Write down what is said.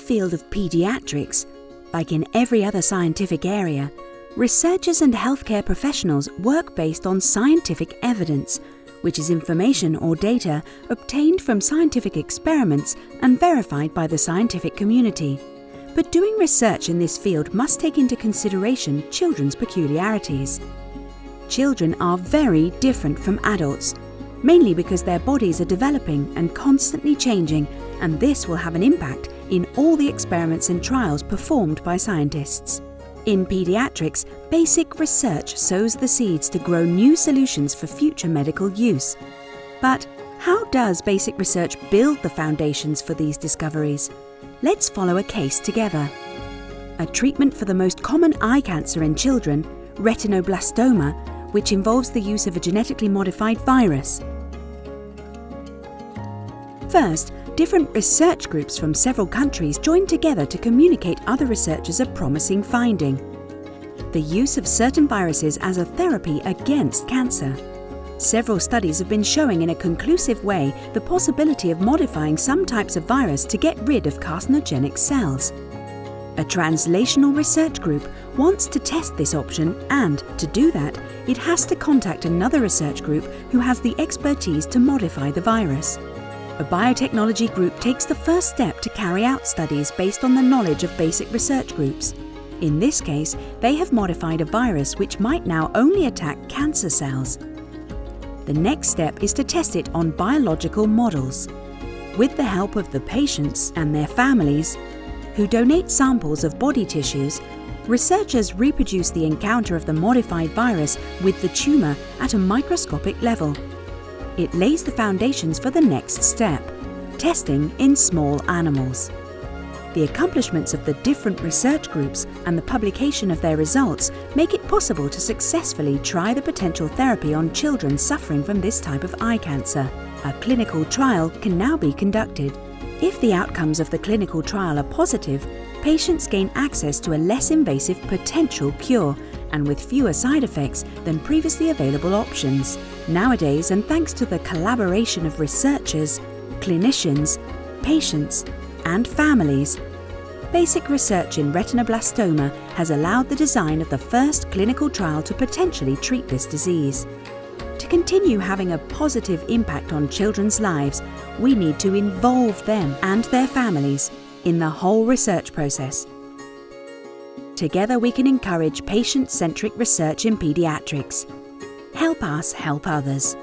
field of paediatrics, like in every other scientific area, researchers and healthcare professionals work based on scientific evidence, which is information or data obtained from scientific experiments and verified by the scientific community. But doing research in this field must take into consideration children's peculiarities. Children are very different from adults, mainly because their bodies are developing and constantly changing, and this will have an impact in all the experiments and trials performed by scientists. In paediatrics, basic research sows the seeds to grow new solutions for future medical use. But how does basic research build the foundations for these discoveries? Let's follow a case together. A treatment for the most common eye cancer in children, retinoblastoma, which involves the use of a genetically modified virus. First, different research groups from several countries joined together to communicate other researchers a promising finding: the use of certain viruses as a therapy against cancer. Several studies have been showing in a conclusive way the possibility of modifying some types of virus to get rid of carcinogenic cells. A translational research group wants to test this option, and to do that, it has to contact another research group who has the expertise to modify the virus. A biotechnology group takes the first step to carry out studies based on the knowledge of basic research groups. In this case, they have modified a virus which might now only attack cancer cells. The next step is to test it on biological models. With the help of the patients and their families, who donate samples of body tissues, researchers reproduce the encounter of the modified virus with the tumour at a microscopic level. It lays the foundations for the next step: testing in small animals. The accomplishments of the different research groups and the publication of their results make it possible to successfully try the potential therapy on children suffering from this type of eye cancer. A clinical trial can now be conducted. If the outcomes of the clinical trial are positive, patients gain access to a less invasive potential cure, and with fewer side effects than previously available options. Nowadays, and thanks to the collaboration of researchers, clinicians, patients, and families, basic research in retinoblastoma has allowed the design of the first clinical trial to potentially treat this disease. To continue having a positive impact on children's lives, we need to involve them and their families in the whole research process. Together we can encourage patient-centric research in paediatrics. Help us help others.